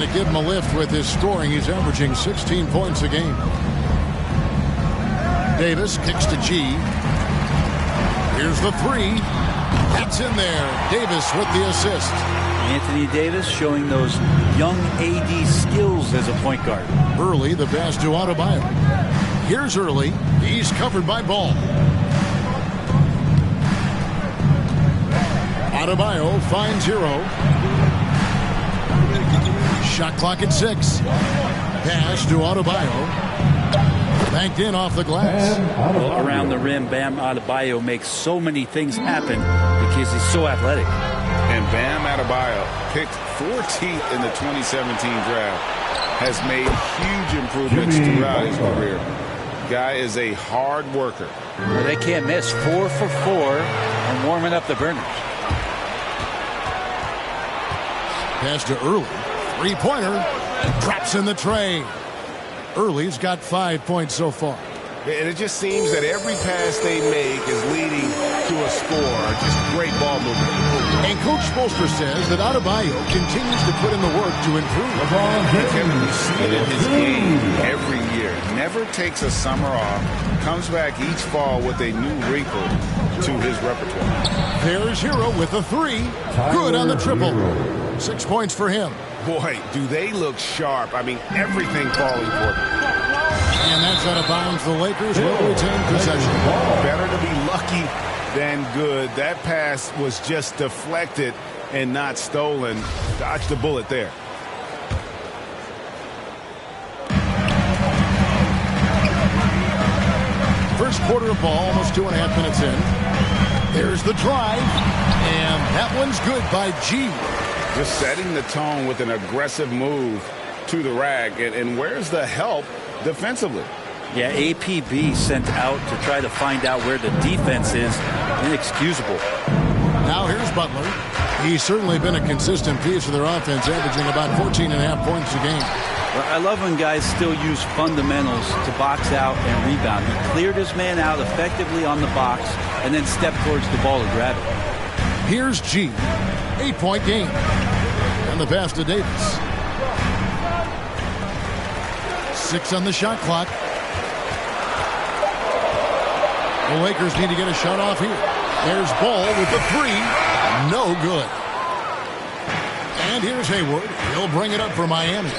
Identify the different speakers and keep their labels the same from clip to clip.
Speaker 1: To give him a lift with his scoring, he's averaging 16 points a game. Davis kicks to G. Here's the three. That's in there. Davis with the assist.
Speaker 2: Anthony Davis showing those young AD skills as a point guard.
Speaker 1: Early, the pass to Adebayo. Here's Early. He's covered by Ball. Adebayo finds Hero. Shot clock at 6. Pass to Adebayo. Banked in off the glass.
Speaker 2: Well, around the rim, Bam Adebayo makes so many things happen because he's so athletic.
Speaker 3: And Bam Adebayo, picked 14th in the 2017 draft, has made huge improvements throughout his career. Guy is a hard worker.
Speaker 2: Well, they can't miss. 4 for 4 and warming up the burners.
Speaker 1: Pass to Early. Three-pointer. Drops in the tray. Early's got 5 points so far.
Speaker 3: And it just seems that every pass they make is leading to a score. Just great ball movement.
Speaker 1: And Coach Spoelstra says that Adebayo continues to put in the work to improve.
Speaker 3: You see it in his game every year. Never takes a summer off. Comes back each fall with a new wrinkle to his repertoire.
Speaker 1: There's Hero with a three. Good on the triple. 6 points for him.
Speaker 3: Boy, do they look sharp. I mean, everything falling for them.
Speaker 1: And that's out of bounds. The Lakers will retain possession.
Speaker 3: Better to be lucky than good. That pass was just deflected and not stolen. Dodged the bullet there.
Speaker 1: First quarter of ball, almost 2.5 minutes in. There's the drive. And that one's good by G.
Speaker 3: Just setting the tone with an aggressive move to the rack. And where's the help defensively?
Speaker 2: Yeah, APB sent out to try to find out where the defense is. Inexcusable.
Speaker 1: Now here's Butler. He's certainly been a consistent piece of their offense, averaging about 14.5 points a game.
Speaker 2: Well, I love when guys still use fundamentals to box out and rebound. He cleared his man out effectively on the box and then stepped towards the ball to grab it.
Speaker 1: Here's G. 8-point game. And the pass to Davis. 6 on the shot clock. The Lakers need to get a shot off here. There's Ball with the three. No good. And here's Hayward. He'll bring it up for Miami.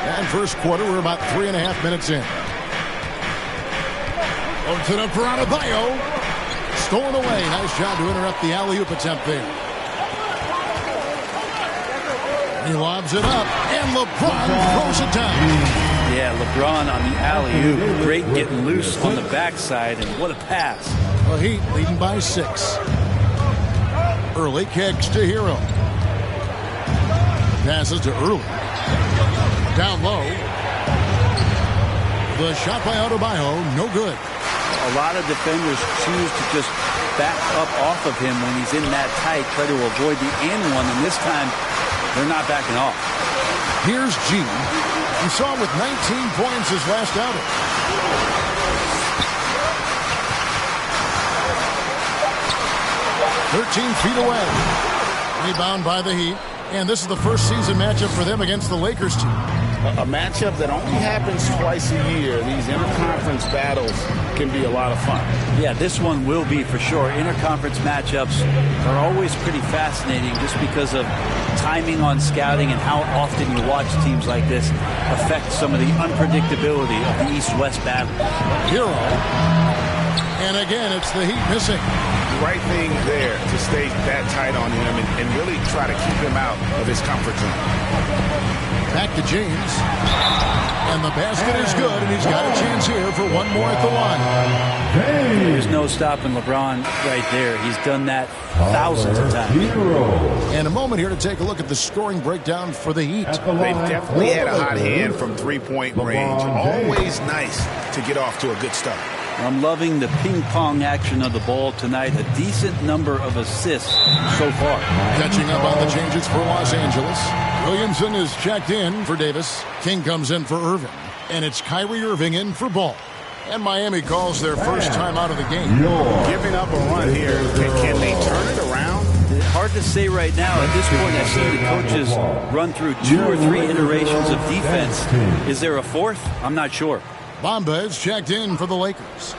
Speaker 1: And first quarter, we're about 3.5 minutes in. Opens it up for Adebayo. Stolen away. Nice job to interrupt the alley-oop attempt there. He lobs it up, and LeBron throws it down.
Speaker 2: Yeah, LeBron on the alley-oop. Great getting loose on the backside, and what a pass.
Speaker 1: The Heat leading by 6. Early kicks to Hero. Passes to Early. Down low. The shot by Adebayo, no good.
Speaker 2: A lot of defenders choose to just back up off of him when he's in that tight, try to avoid the and one, and this time they're not backing off.
Speaker 1: Here's G. We saw him with 19 points his last outing. .13 feet away. Rebound by the Heat. And this is the first season matchup for them against the Lakers team.
Speaker 3: A matchup that only happens twice a year. These interconference battles can be a lot of fun.
Speaker 2: Yeah, this one will be for sure. Interconference matchups are always pretty fascinating just because of timing on scouting and how often you watch teams like this affect some of the unpredictability of the East-West battle.
Speaker 1: Hero. And again, it's the Heat missing.
Speaker 3: Right thing there to stay that tight on him and really try to keep him out of his comfort zone.
Speaker 1: Back to James. And the basket is good, and he's got a chance here for one more at the line.
Speaker 2: There's no stopping LeBron right there. He's done that thousands of times.
Speaker 1: And a moment here to take a look at the scoring breakdown for the Heat.
Speaker 3: They've definitely had a hot hand from three-point range. Always nice to get off to a good start.
Speaker 2: I'm loving the ping-pong action of the ball tonight. A decent number of assists so far.
Speaker 1: Catching up on the changes for Los Angeles. Williamson is checked in for Davis. King comes in for Irving. And it's Kyrie Irving in for Ball. And Miami calls their first time out of the game.
Speaker 3: Giving up a run here. Can they turn it around?
Speaker 2: Hard to say right now. At this point, I've seen the coaches run through 2 or 3 iterations of defense. Is there a fourth? I'm not sure.
Speaker 1: Bamba is checked in for the Lakers.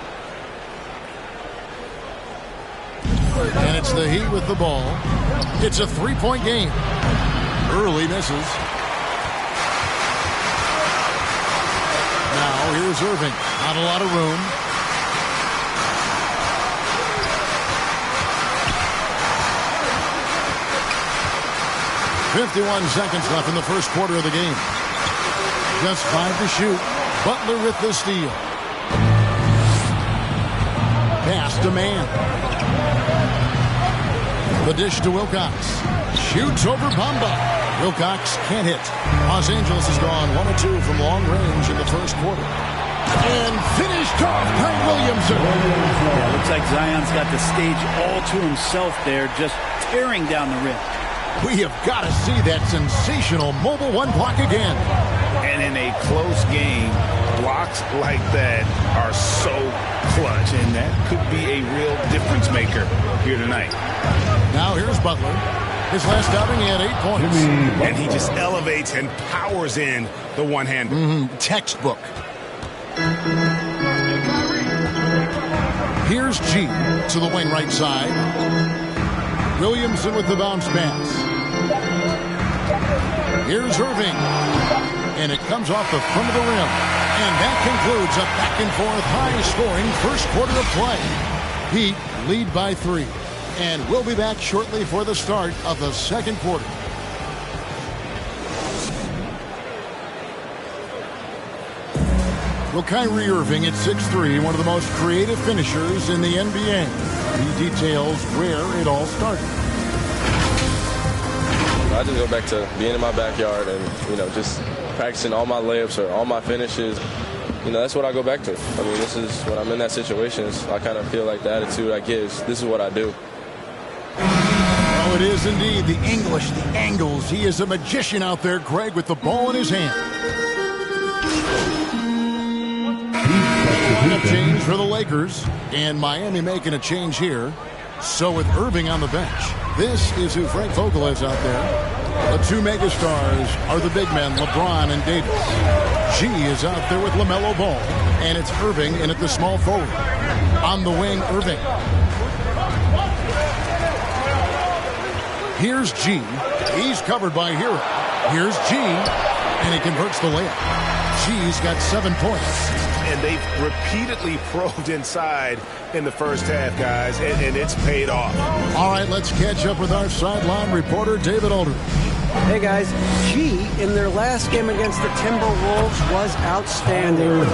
Speaker 1: And it's the Heat with the ball. It's a 3-point game. Early misses. Now here's Irving. Not a lot of room. .51 seconds left in the first quarter of the game. Just 5 to shoot. Butler with the steal. Pass to Mann. The dish to Wilcox. Shoots over Bamba. Wilcox can't hit. Los Angeles has gone 1 of 2 from long range in the first quarter. And finished off by Williamson.
Speaker 2: Yeah, looks like Zion's got the stage all to himself there, just tearing down the rim.
Speaker 1: We have got to see that sensational mobile one block again.
Speaker 3: And in a close game, blocks like that are so clutch, and that could be a real difference maker here tonight.
Speaker 1: Now here's Butler. His last outing, he had 8 points.
Speaker 4: And he just elevates and powers in the one-hander.
Speaker 1: Textbook. Here's G to the wing right side. Williamson with the bounce pass. Here's Irving. And it comes off the front of the rim. And that concludes a back-and-forth high-scoring first quarter of play. Heat lead by 3. And we'll be back shortly for the start of the second quarter. Well, Kyrie Irving at 6'3", one of the most creative finishers in the NBA. He details where it all started.
Speaker 5: I just go back to being in my backyard and, just practicing all my layups or all my finishes. That's what I go back to. I mean, this is when I'm in that situation, I kind of feel like the attitude I give is this is what I do.
Speaker 1: Oh, it is indeed the English, the angles. He is a magician out there, Greg, with the ball in his hand. Lineup change for the Lakers, and Miami making a change here. So with Irving on the bench, this is who Frank Vogel is out there. The 2 megastars are the big men, LeBron and Davis. G is out there with LaMelo Ball, and it's Irving in at the small forward. On the wing, Irving. Here's G. He's covered by Hero. Here's G, and he converts the layup. G's got 7 points.
Speaker 4: And they've repeatedly probed inside in the first half, guys, and it's paid off.
Speaker 1: All right, let's catch up with our sideline reporter, David Aldridge.
Speaker 6: Hey, guys. G, in their last game against the Timberwolves, was outstanding.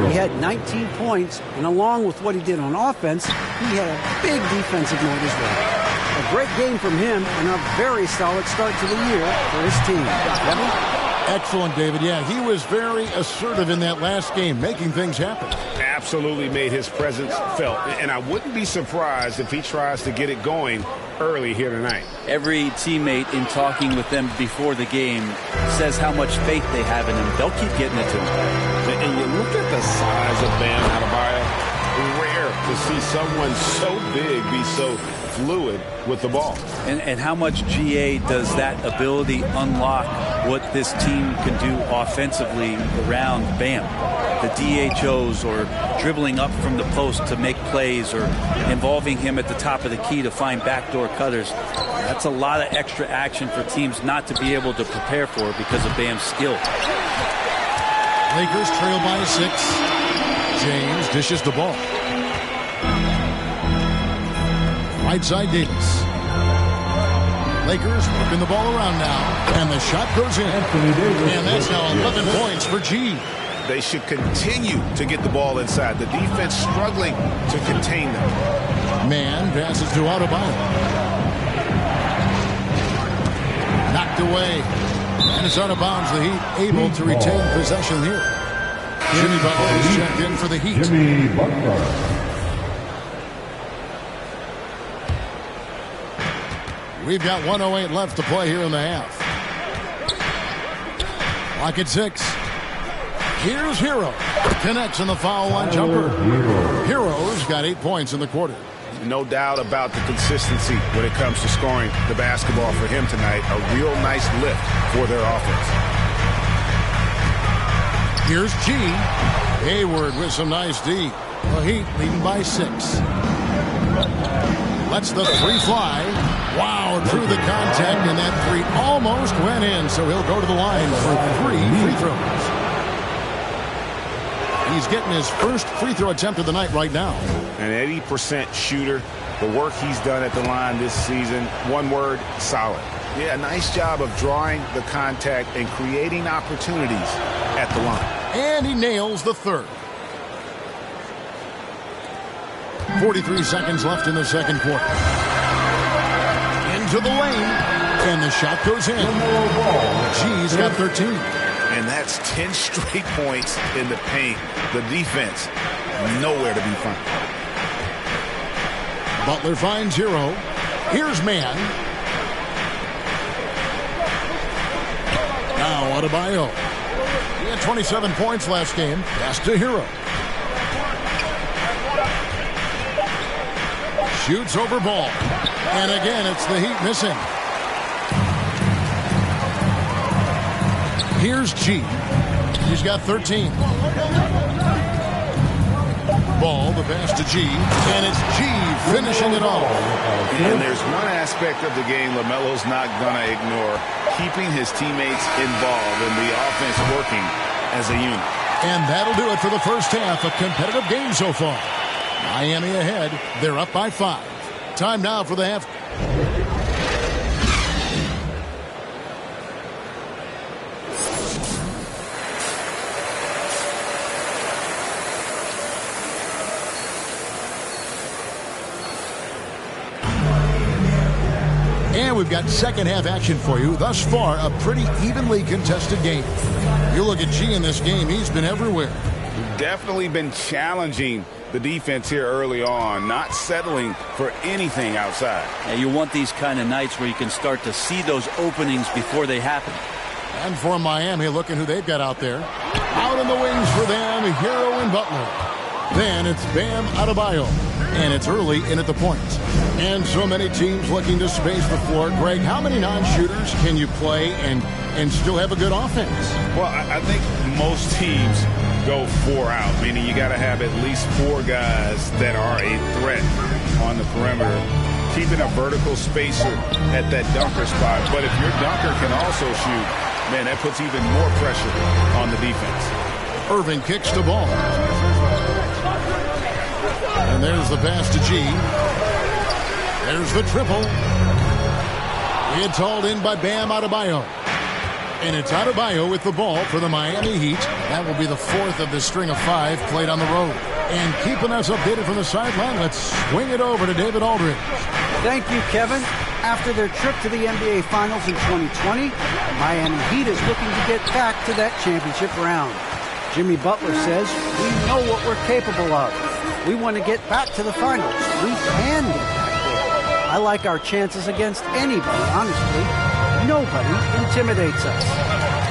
Speaker 6: He had 19 points, and along with what he did on offense, he had a big defensive note as well. A great game from him, and a very solid start to the year for his team. Kevin?
Speaker 1: Excellent, David. Yeah, he was very assertive in that last game, making things happen.
Speaker 4: Absolutely made his presence felt. And I wouldn't be surprised if he tries to get it going early here tonight. Every
Speaker 2: teammate in talking with them before the game says how much faith they have in him. They'll keep getting it to him.
Speaker 3: And you look at the size of Bam Adebayo. Rare to see someone so big be so fluid with the ball.
Speaker 2: And how much GA does that ability unlock what this team can do offensively around Bam? The DHOs or dribbling up from the post to make plays or involving him at the top of the key to find backdoor cutters. That's a lot of extra action for teams not to be able to prepare for because of Bam's skill.
Speaker 1: Lakers trail by 6. James dishes the ball. Right side Davis. Lakers working the ball around now. And the shot goes in. And that's now 11 points for G.
Speaker 4: They should continue to get the ball inside. The defense struggling to contain them.
Speaker 1: Man passes to Adebayo. Knocked away. And it's out of bounds. The Heat able to retain possession here. Jimmy Butler is checked in for the Heat.
Speaker 7: Jimmy Butler.
Speaker 1: We've got 1:08 left to play here in the half. Clock at 6. Here's Hero. Connects on the foul line jumper. Hero's got 8 points in the quarter.
Speaker 3: No doubt about the consistency when it comes to scoring the basketball for him tonight. A real nice lift for their offense.
Speaker 1: Here's G. Hayward with some nice D. The Heat leading by 6. Lets the three fly. Wow, through the contact, and that three almost went in, so he'll go to the line for 3 free throws. He's getting his first free throw attempt of the night right now.
Speaker 3: An 80% shooter. The work he's done at the line this season, one word, solid. Yeah, nice job of drawing the contact and creating opportunities at the line.
Speaker 1: And he nails the third. 43 seconds left in the second quarter. Into the lane, and the shot goes in. G's got 13.
Speaker 3: And that's 10 straight points in the paint. The defense, nowhere to be found.
Speaker 1: Butler finds Hero. Here's man. Now Adebayo. He had 27 points last game. Pass to Hero. Shoots over ball. And again, it's the Heat missing. Here's G. He's got 13. Ball, the pass to G. And it's G finishing it off.
Speaker 3: And there's one aspect of the game LaMelo's not going to ignore. Keeping his teammates involved and the offense working as a unit.
Speaker 1: And that'll do it for the first half. A competitive game so far. Miami ahead. They're up by 5. Time now for the half. And we've got second half action for you. Thus far, a pretty evenly contested game. You look at G in this game, he's been everywhere.
Speaker 3: Definitely been challenging the defense here early on, not settling for anything outside.
Speaker 2: Yeah, you want these kind of nights where you can start to see those openings before they happen.
Speaker 1: And for Miami, look at who they've got out there. Out in the wings for them, Hero and Butler. Then it's Bam Adebayo. And it's early in at the point. And so many teams looking to space the floor. Greg, how many non-shooters can you play and still have a good offense?
Speaker 3: Well, I think most teams go 4 out, meaning you got to have at least 4 guys that are a threat on the perimeter, keeping a vertical spacer at that dunker spot. But if your dunker can also shoot, man, that puts even more pressure on the defense.
Speaker 1: Irving kicks the ball. And there's the pass to G. There's the triple. It's hauled in by Bam Adebayo. And it's Adebayo with the ball for the Miami Heat. That will be the 4th of the string of 5 played on the road. And keeping us updated from the sideline, let's swing it over to David Aldridge.
Speaker 6: Thank you, Kevin. After their trip to the NBA Finals in 2020, the Miami Heat is looking to get back to that championship round. Jimmy Butler says, we know what we're capable of. We want to get back to the finals. We can get back there. I like our chances against anybody, honestly. Nobody intimidates us.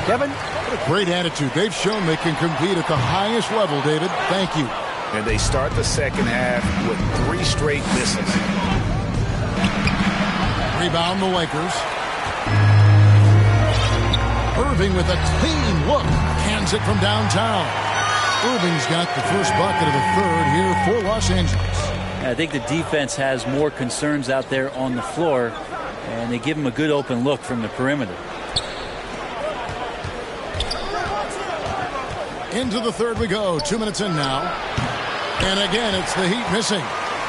Speaker 6: Kevin?
Speaker 1: What a great attitude. They've shown they can compete at the highest level, David. Thank you.
Speaker 3: And they start the second half with 3 straight misses.
Speaker 1: Rebound the Lakers. Irving with a clean look. Hands it from downtown. Irving's got the first bucket of the third here for Los Angeles.
Speaker 2: I think the defense has more concerns out there on the floor, and they give him a good open look from the perimeter.
Speaker 1: Into the third we go. 2 minutes in now. And again, it's the Heat missing.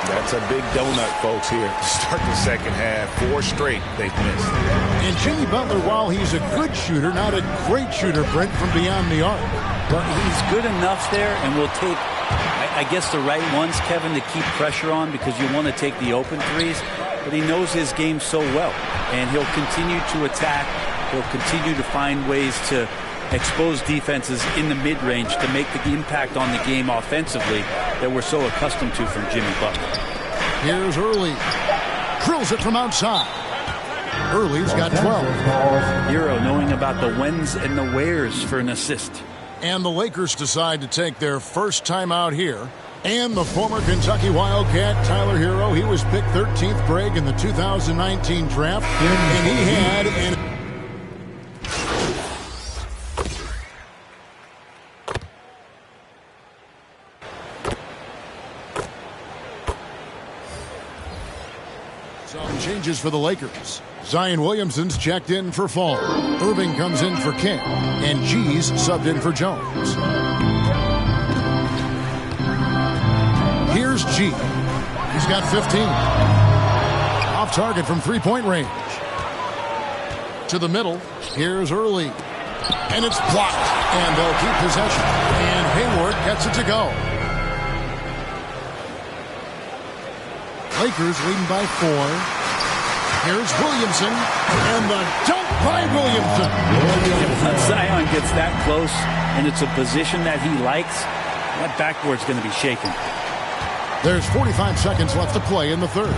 Speaker 3: That's a big donut, folks, here to start the second half. 4 straight they've missed.
Speaker 1: And Jimmy Butler, while he's a good shooter, not a great shooter, Brent, from beyond the arc.
Speaker 2: But he's good enough there, and will take, I guess, the right ones, Kevin, to keep pressure on, because you want to take the open threes. But he knows his game so well, and he'll continue to attack. He'll continue to find ways to expose defenses in the mid-range to make the impact on the game offensively that we're so accustomed to from Jimmy Butler.
Speaker 1: Here's Early. Drills it from outside. Early's got 12.
Speaker 2: Hero knowing about the whens and the wheres for an assist.
Speaker 1: And the Lakers decide to take their first timeout here And the former Kentucky Wildcat, Tyler Hero, he was picked 13th grade in the 2019 draft, and he had an... Some changes for the Lakers. Zion Williamson's checked in for Fall. Irving comes in for King, and G's subbed in for Jones. Here's G. He's got 15. Off target from three-point range. To the middle. Here's Early. And it's blocked. And they'll keep possession. And Hayward gets it to go. Lakers leading by 4. Here's Williamson. And the dunk by Williamson.
Speaker 2: Once Zion gets that close, and it's a position that he likes, that backboard's going to be shaken.
Speaker 1: There's 45 seconds left to play in the third.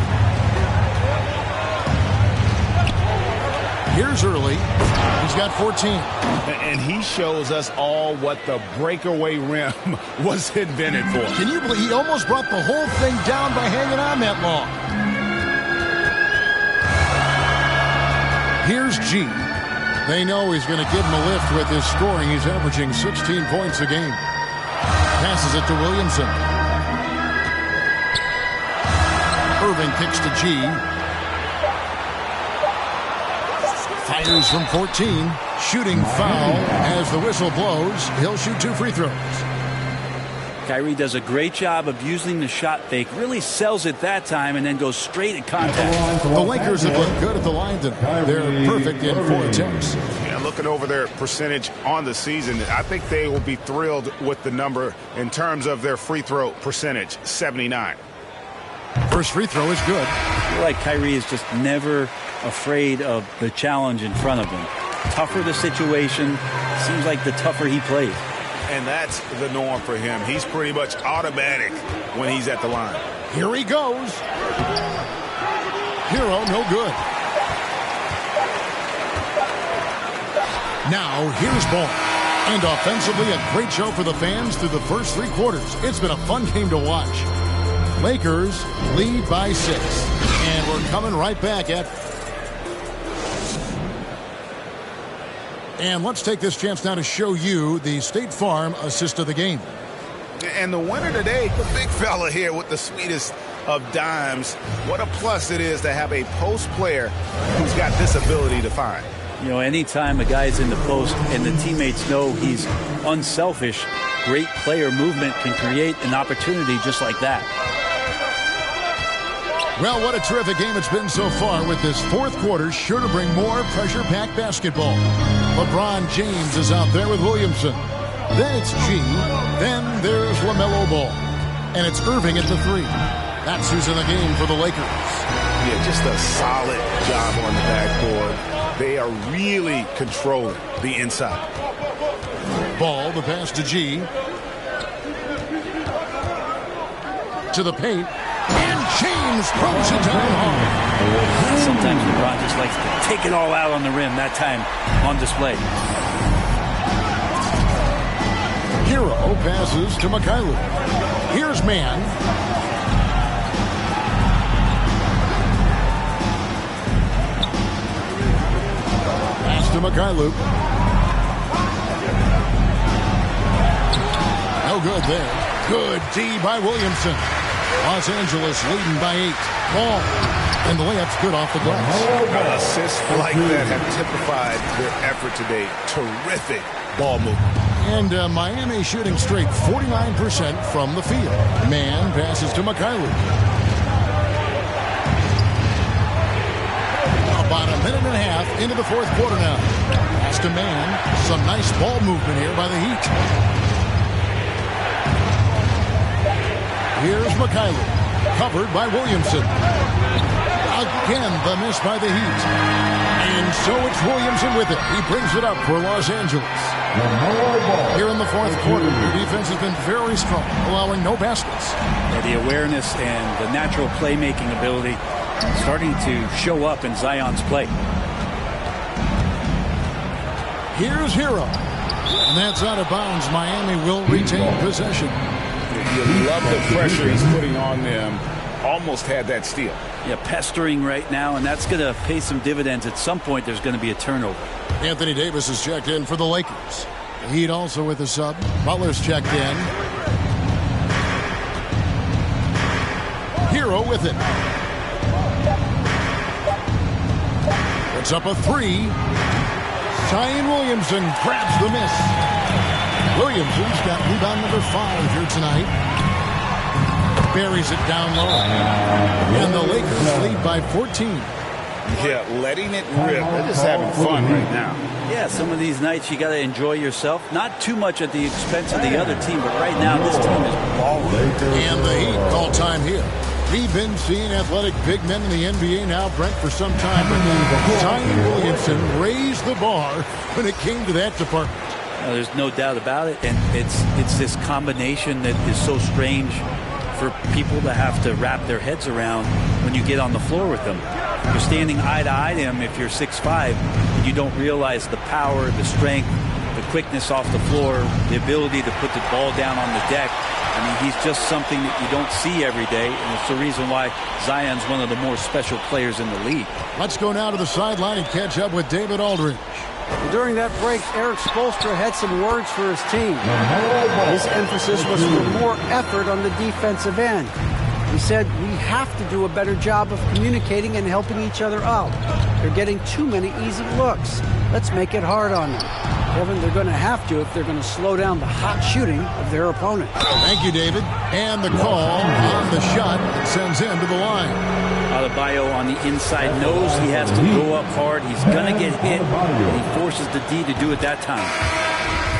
Speaker 1: Here's Early. He's got 14.
Speaker 3: And he shows us all what the breakaway rim was invented for.
Speaker 1: Can you believe he almost brought the whole thing down by hanging on that long? Here's G. They know he's going to give him a lift with his scoring. He's averaging 16 points a game. Passes it to Williamson. Irving kicks to G. Fires from 14. Shooting foul as the whistle blows. He'll shoot 2 free throws.
Speaker 2: Kyrie does a great job of using the shot fake. Really sells it that time and then goes straight at contact.
Speaker 1: The Lakers have looked good at the line tonight. They're perfect in 4 attempts.
Speaker 3: Yeah, looking over their percentage on the season, I think they will be thrilled with the number in terms of their free throw percentage, 79.
Speaker 1: First free throw is good.
Speaker 2: I feel like Kyrie is just never afraid of the challenge in front of him. Tougher the situation, seems like the tougher he plays.
Speaker 3: And that's the norm for him. He's pretty much automatic when he's at the line.
Speaker 1: Here he goes. Hero, no good. Now, here's Ball. And offensively, a great show for the fans through the first 3 quarters. It's been a fun game to watch. Lakers lead by 6. And we're coming right back at... And let's take this chance now to show you the State Farm assist of the game.
Speaker 3: And the winner today, the big fella here with the sweetest of dimes. What a plus it is to have a post player who's got this ability to find.
Speaker 2: You know, anytime a guy's in the post and the teammates know he's unselfish, great player movement can create an opportunity just like that.
Speaker 1: Well, what a terrific game it's been so far, with this 4th quarter sure to bring more pressure-packed basketball. LeBron James is out there with Williamson. Then it's G. Then there's LaMelo Ball. And it's Irving at the 3. That's who's in the game for the Lakers.
Speaker 3: Yeah, just a solid job on the backboard. They are really controlling the inside.
Speaker 1: Ball, the pass to G. To the paint. And James throws it down hard.
Speaker 2: Sometimes LeBron just likes to take it all out on the rim, that time on display.
Speaker 1: Hero passes to Mikhailuk. Here's Man. Pass to Mikhailuk. No good there. Good D by Williamson. Los Angeles leading by 8. Ball. And the layup's good off the glass.
Speaker 3: Assists like that have typified their effort today. Terrific ball movement.
Speaker 1: And Miami shooting straight 49% from the field. Man passes to Mikhailuk. About a minute and a half into the 4th quarter now. Pass to Man. Some nice ball movement here by the Heat. Here's Mikhailuk, covered by Williamson. Again, the miss by the Heat. And so it's Williamson with it. He brings it up for Los Angeles. Here in the 4th quarter, the defense has been very strong, allowing no baskets.
Speaker 2: Yeah, the awareness and the natural playmaking ability starting to show up in Zion's play.
Speaker 1: Here's Hero. And that's out of bounds. Miami will retain possession.
Speaker 3: You love the pressure he's putting on them. Almost had that steal.
Speaker 2: Yeah, pestering right now, and that's going to pay some dividends. At some point, there's going to be a turnover.
Speaker 1: Anthony Davis is checked in for the Lakers. The Heat also with a sub. Butler's checked in. Hero with it. Puts up a three. Zion Williamson grabs the miss. Williamson's got rebound number 5 here tonight. Buries it down low. And the Lakers lead by 14.
Speaker 3: Yeah, letting it rip. They're just having fun right now.
Speaker 2: Yeah, some of these nights you got to enjoy yourself. Not too much at the expense of the other team, but right now this team is balling.
Speaker 1: And the Heat call time here. We've been seeing athletic big men in the NBA now, Brent, for some time. But Zion Williamson raised the bar when it came to that department.
Speaker 2: There's no doubt about it. And it's this combination that is so strange for people to have to wrap their heads around when you get on the floor with them. You're standing eye to eye to him if you're 6'5", and you don't realize the power, the strength, the quickness off the floor, the ability to put the ball down on the deck. I mean, he's just something that you don't see every day, and it's the reason why Zion's one of the more special players in the league.
Speaker 1: Let's go now to the sideline and catch up with David Aldridge.
Speaker 6: During that break, Eric Spoelstra had some words for his team. His emphasis was for more effort on the defensive end. He said, we have to do a better job of communicating and helping each other out. They're getting too many easy looks. Let's make it hard on them. Kevin, they're going to have to if they're going to slow down the hot shooting of their opponent.
Speaker 1: Thank you, David. And the call on the shot that sends him to the line.
Speaker 2: Adebayo on the inside knows he has to go up hard. He's going to get hit, and he forces the D to do it that time.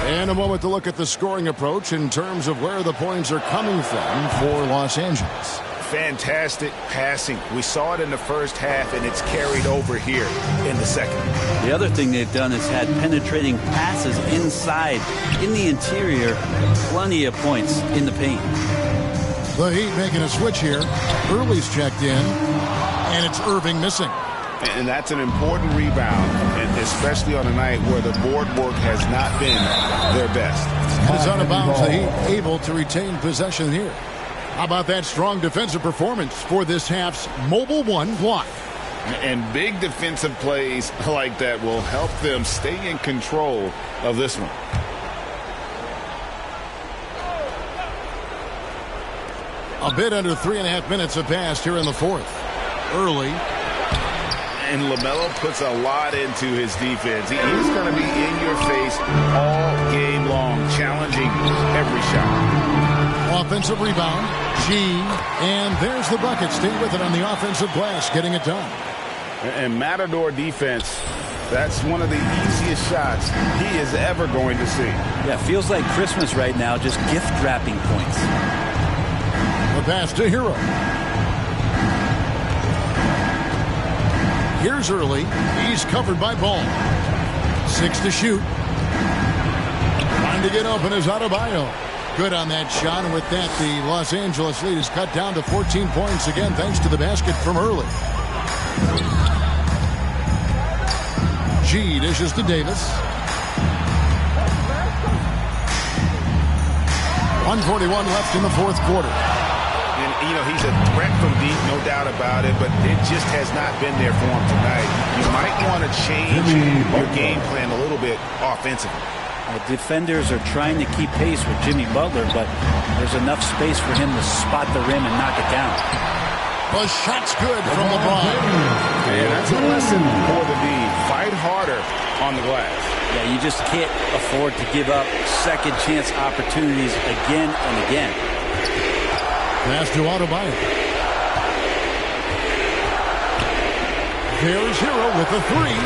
Speaker 1: And a moment to look at the scoring approach in terms of where the points are coming from for Los Angeles.
Speaker 3: Fantastic passing. We saw it in the first half, and it's carried over here in the second.
Speaker 2: The other thing they've done is had penetrating passes inside, in the interior, plenty of points in the paint.
Speaker 1: The Heat making a switch here. Early's checked in, and it's Irving missing.
Speaker 3: And that's an important rebound, and especially on a night where the board work has not been their best.
Speaker 1: And it's out of bounds. The Heat able to retain possession here. How about that strong defensive performance for this half's Mobile One block?
Speaker 3: And big defensive plays like that will help them stay in control of this one.
Speaker 1: A bit under 3.5 minutes have passed here in the fourth. Early.
Speaker 3: And LaMelo puts a lot into his defense. He's going to be in your face all game long, challenging every shot.
Speaker 1: Offensive rebound. G. And there's the bucket. Stay with it on the offensive glass, getting it done.
Speaker 3: And Matador defense, that's one of the easiest shots he is ever going to see.
Speaker 2: Yeah, feels like Christmas right now, just gift wrapping points.
Speaker 1: The pass to Hero. Here's Early. He's covered by Ball. 6 to shoot. Trying to get open is Adebayo. Good on that shot, and with that, the Los Angeles lead is cut down to 14 points again, thanks to the basket from Early. G dishes to Davis. 1:41 left in the fourth quarter.
Speaker 3: And, you know, he's a threat from deep, no doubt about it, but it just has not been there for him tonight. You might want to change your game plan a little bit offensively.
Speaker 2: Defenders are trying to keep pace with Jimmy Butler, but there's enough space for him to spot the rim and knock it down.
Speaker 1: The shot's good from LeBron.
Speaker 3: And that's a lesson for the D. Fight harder on the glass.
Speaker 2: Yeah, you just can't afford to give up second chance opportunities again and again.
Speaker 1: Pass to Adebayo. There's Hero with the three.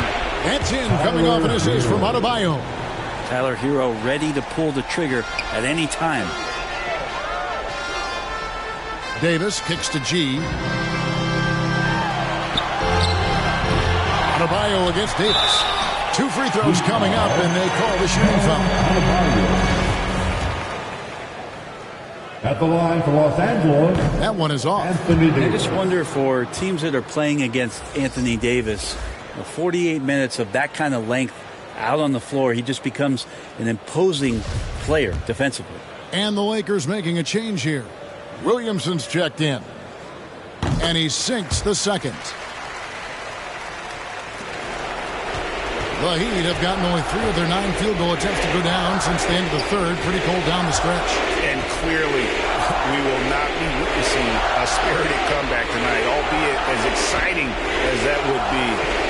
Speaker 1: That's in, coming off an assist from Adebayo.
Speaker 2: Tyler Hero ready to pull the trigger at any time.
Speaker 1: Davis kicks to G. Adebayo against Davis. 2 free throws coming up, and they call the shooting foul.
Speaker 7: At the line for Los Angeles.
Speaker 1: That one is off.
Speaker 2: I just wonder for teams that are playing against Anthony Davis, 48 minutes of that kind of length out on the floor, he just becomes an imposing player defensively.
Speaker 1: And the Lakers making a change here. Williamson's checked in. And he sinks the second. The Heat have gotten only 3 of their 9 field goal attempts to go down since the end of the third. Pretty cold down the stretch.
Speaker 4: And clearly, we will not be witnessing a spirited comeback tonight, albeit as exciting as that would be.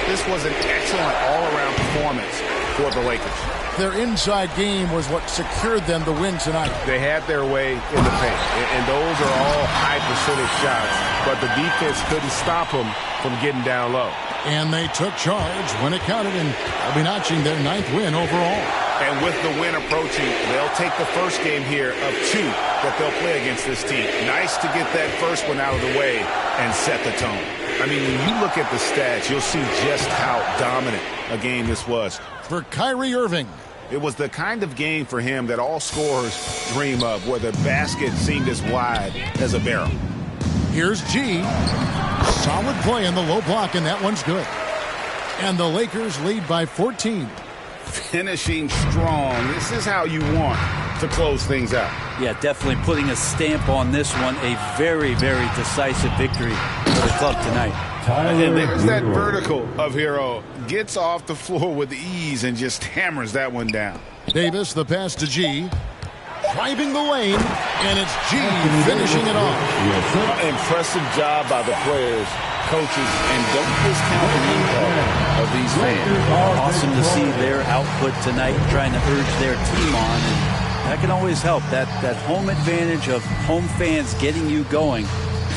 Speaker 4: This was an excellent all-around performance for the Lakers.
Speaker 1: Their inside game was what secured them the win tonight.
Speaker 4: They had their way in the paint, and those are all high-percentage shots, but the defense couldn't stop them from getting down low.
Speaker 1: And they took charge when it counted, and they'll be notching their 9th win overall.
Speaker 4: And with the win approaching, they'll take the first game here of 2 that they'll play against this team. Nice to get that first one out of the way and set the tone. I mean, when you look at the stats, you'll see just how dominant a game this was.
Speaker 1: For Kyrie Irving.
Speaker 4: It was the kind of game for him that all scorers dream of, where the basket seemed as wide as a barrel.
Speaker 1: Here's G. Solid play in the low block, and that one's good. And the Lakers lead by 14.
Speaker 4: Finishing strong. This is how you want to close things out.
Speaker 2: Yeah, definitely putting a stamp on this one. A very, very decisive victory for the club tonight.
Speaker 4: And there's that vertical of Hero. Gets off the floor with ease and just hammers that one down.
Speaker 1: Davis, the pass to G. Driving the lane, and it's G finishing it off.
Speaker 4: Impressive job by the players, coaches, and don't discount the impact of these fans.
Speaker 2: Awesome to see their output tonight, trying to urge their team on. And that can always help. That home advantage of home fans getting you going,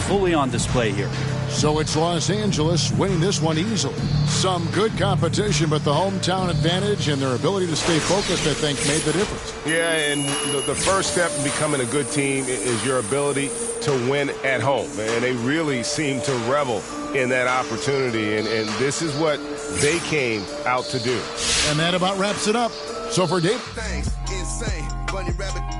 Speaker 2: fully on display here.
Speaker 1: So it's Los Angeles winning this one easily. Some good competition, but the hometown advantage and their ability to stay focused, I think, made the difference.
Speaker 4: Yeah, and the first step in becoming a good team is your ability to win at home. And they really seem to revel in that opportunity, and this is what they came out to do.
Speaker 1: And that about wraps it up. So for Dave.
Speaker 8: Insane, bunny rabbit.